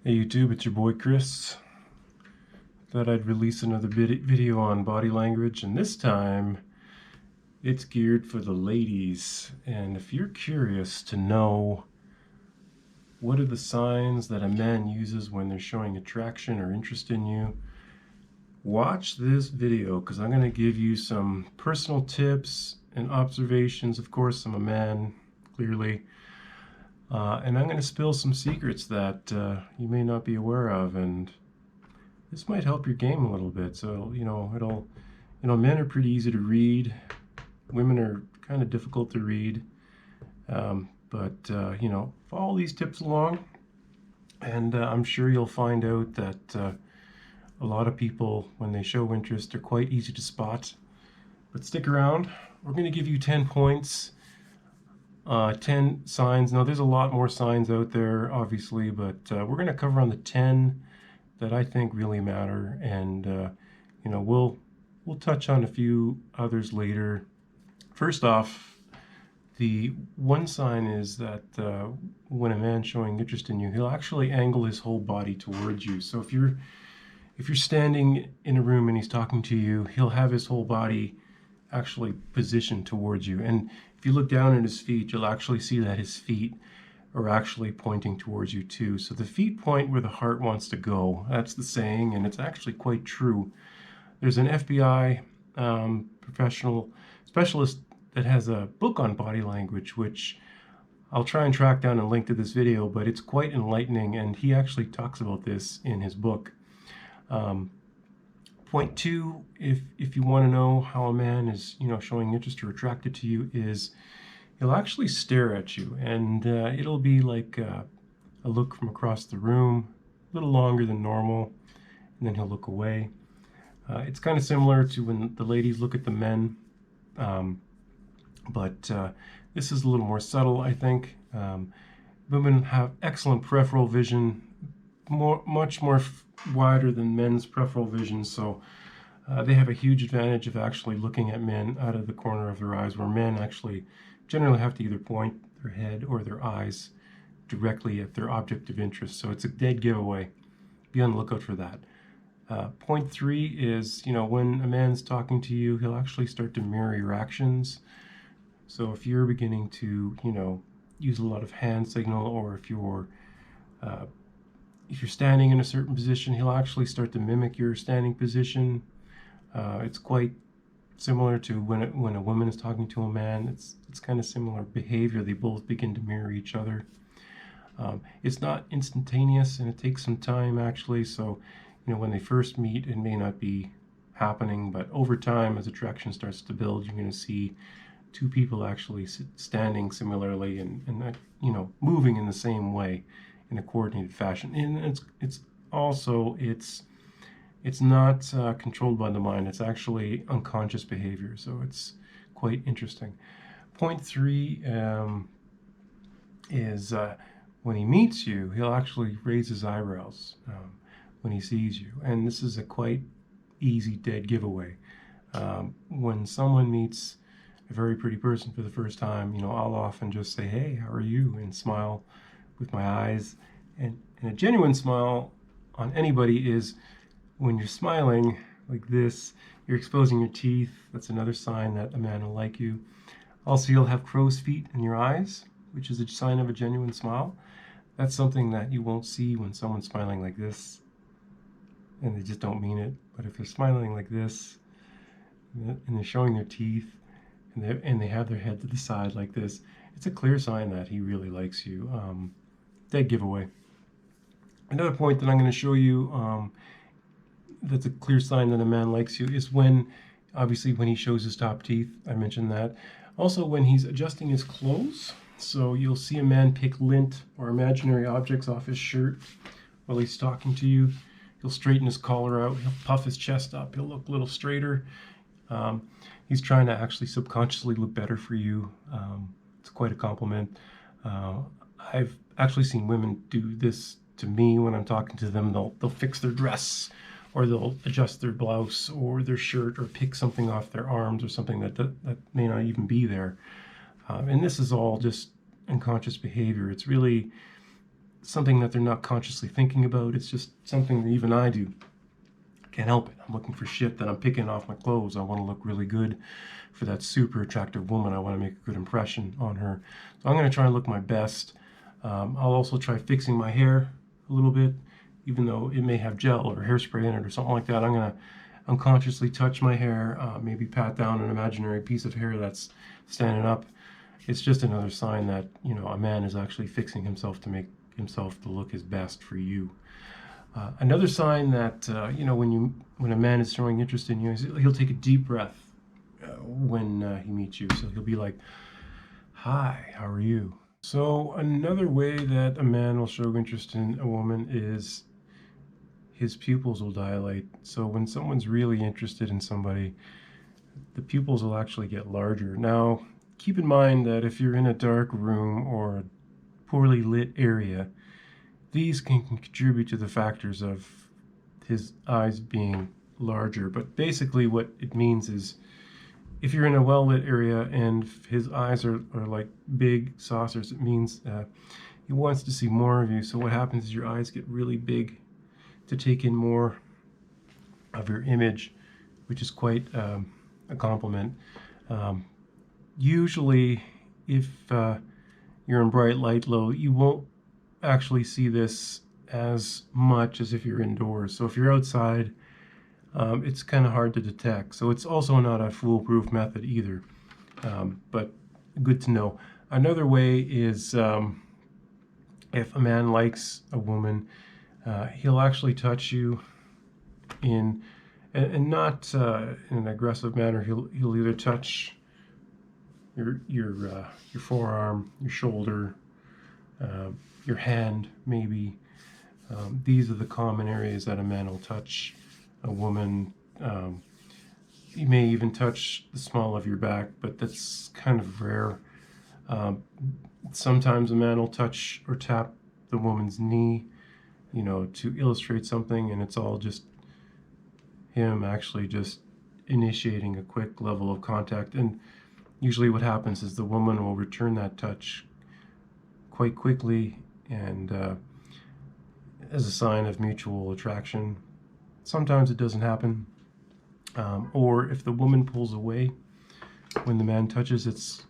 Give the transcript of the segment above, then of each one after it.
Hey YouTube, it's your boy Chris. Thought I'd release another video on body language, and this time it's geared for the ladies. And if you're curious to know what are the signs that a man uses when they're showing attraction or interest in you, watch this video because I'm going to give you some personal tips and observations. Of course, I'm a man, clearly. And I'm going to spill some secrets that you may not be aware of, and this might help your game a little bit. So, men are pretty easy to read. Women are kind of difficult to read. Follow these tips along, and I'm sure you'll find out that a lot of people, when they show interest, are quite easy to spot. But stick around. We're going to give you 10 points. 10 signs. Now, there's a lot more signs out there, obviously, but we're going to cover on the 10 that I think really matter, and we'll touch on a few others later. First off, the one sign is that when a man's showing interest in you, he'll actually angle his whole body towards you. So if you're standing in a room and he's talking to you, he'll have his whole body actually positioned towards you. And if you look down at his feet, you'll actually see that his feet are actually pointing towards you too. So the feet point where the heart wants to go. That's the saying, and it's actually quite true. There's an FBI professional specialist that has a book on body language, which I'll try and track down and link to this video, but it's quite enlightening, and he actually talks about this in his book. Point two, if you want to know how a man is, showing interest or attracted to you, is he'll actually stare at you, and it'll be like a look from across the room, a little longer than normal, and then he'll look away. It's kind of similar to when the ladies look at the men, but this is a little more subtle, I think. Women have excellent peripheral vision, much more wider than men's peripheral vision, so they have a huge advantage of actually looking at men out of the corner of their eyes, where men actually generally have to either point their head or their eyes directly at their object of interest. So it's a dead giveaway. Be on the lookout for that. Point three is, when a man's talking to you, he'll actually start to mirror your actions. So if you're beginning to, use a lot of hand signal, or if you're standing in a certain position, he'll actually start to mimic your standing position. It's quite similar to when a woman is talking to a man. It's kind of similar behavior. They both begin to mirror each other. It's not instantaneous, and it takes some time actually. So, when they first meet, it may not be happening, but over time, as attraction starts to build, you're going to see two people actually standing similarly and moving in the same way in a coordinated fashion. And it's not controlled by the mind. It's actually unconscious behavior, so it's quite interesting. Point three is when he meets you, he'll actually raise his eyebrows when he sees you, and this is a quite easy dead giveaway. When someone meets a very pretty person for the first time, I'll often just say, "Hey, how are you?" and smile with my eyes. And a genuine smile on anybody is when you're smiling like this, you're exposing your teeth. That's another sign that a man will like you. Also, you'll have crow's feet in your eyes, which is a sign of a genuine smile. That's something that you won't see when someone's smiling like this and they just don't mean it. But if they're smiling like this and they're showing their teeth and they have their head to the side like this, it's a clear sign that he really likes you. Dead giveaway. Another point that I'm going to show you that's a clear sign that a man likes you is obviously when he shows his top teeth. I mentioned that. Also, when he's adjusting his clothes. So you'll see a man pick lint or imaginary objects off his shirt while he's talking to you. He'll straighten his collar out. He'll puff his chest up. He'll look a little straighter. He's trying to actually subconsciously look better for you. It's quite a compliment. I've actually seen women do this to me when I'm talking to them. They'll fix their dress, or they'll adjust their blouse or their shirt, or pick something off their arms or something that may not even be there. And this is all just unconscious behavior. It's really something that they're not consciously thinking about. It's just something that even I do. Can't help it. I'm looking for shit that I'm picking off my clothes. I want to look really good for that super attractive woman. I want to make a good impression on her. So I'm going to try and look my best. I'll also try fixing my hair a little bit, even though it may have gel or hairspray in it or something like that. I'm going to unconsciously touch my hair, maybe pat down an imaginary piece of hair that's standing up. It's just another sign that, you know, a man is actually fixing himself to make himself to look his best for you. Another sign that, you know, when a man is showing interest in you is he'll take a deep breath when he meets you. So he'll be like, "Hi, how are you?" So another way that a man will show interest in a woman is his pupils will dilate. So when someone's really interested in somebody, the pupils will actually get larger. Now, keep in mind that if you're in a dark room or a poorly lit area, these can contribute to the factors of his eyes being larger. But basically what it means is if you're in a well-lit area and his eyes are like big saucers, it means he wants to see more of you. So what happens is your eyes get really big to take in more of your image, which is quite a compliment. Usually, if you're in bright light low, you won't actually see this as much as if you're indoors. So if you're outside, it's kind of hard to detect. So it's also not a foolproof method either, but good to know. Another way is if a man likes a woman, he'll actually touch you in, and not in an aggressive manner. He'll either touch your forearm, your shoulder, your hand, maybe. These are the common areas that a man will touch a woman. He may even touch the small of your back, but that's kind of rare. Sometimes a man will touch or tap the woman's knee, you know, to illustrate something, and it's all just him actually just initiating a quick level of contact. And usually what happens is the woman will return that touch quite quickly and as a sign of mutual attraction. Sometimes it doesn't happen, or if the woman pulls away when the man touches, it's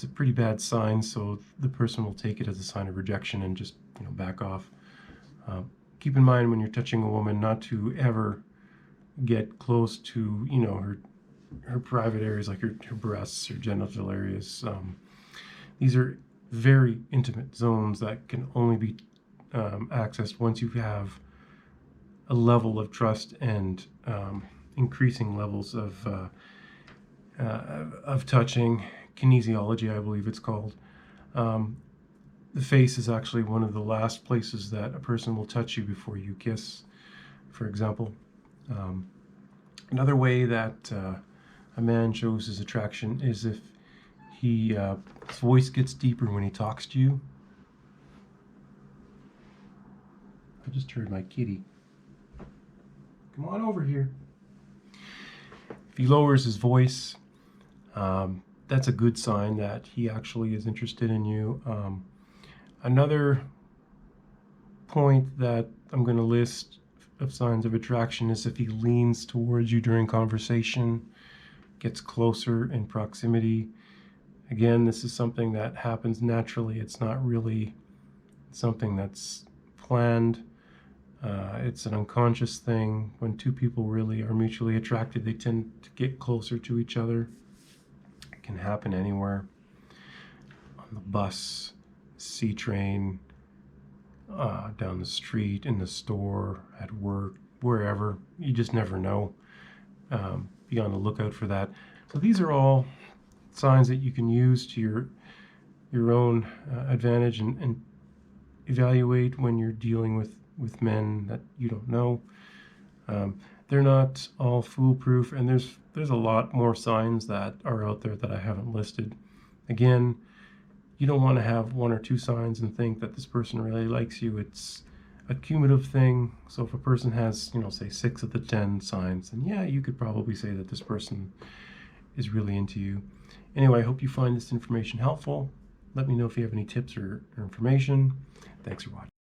a pretty bad sign. So the person will take it as a sign of rejection and just, you know, back off. Keep in mind when you're touching a woman not to ever get close to, you know, her private areas like her breasts, her genital areas. These are very intimate zones that can only be accessed once you have a level of trust and increasing levels of touching. Kinesiology, I believe it's called. The face is actually one of the last places that a person will touch you before you kiss, for example. Another way that a man shows his attraction is if his voice gets deeper when he talks to you. I just heard my kitty. Come on over here. If he lowers his voice, that's a good sign that he actually is interested in you. Another point that I'm going to list of signs of attraction is if he leans towards you during conversation, gets closer in proximity. Again, this is something that happens naturally. It's not really something that's planned. It's an unconscious thing. When two people really are mutually attracted, they tend to get closer to each other. It can happen anywhere. On the bus, C train, down the street, in the store, at work, wherever. You just never know. Be on the lookout for that. So these are all signs that you can use to your own advantage and evaluate when you're dealing with men that you don't know. They're not all foolproof, and there's a lot more signs that are out there that I haven't listed. Again, you don't want to have one or two signs and think that this person really likes you. It's a cumulative thing. So if a person has, you know, say 6 of the 10 signs, then yeah, you could probably say that this person is really into you. Anyway, I hope you find this information helpful. Let me know if you have any tips or information. Thanks for watching.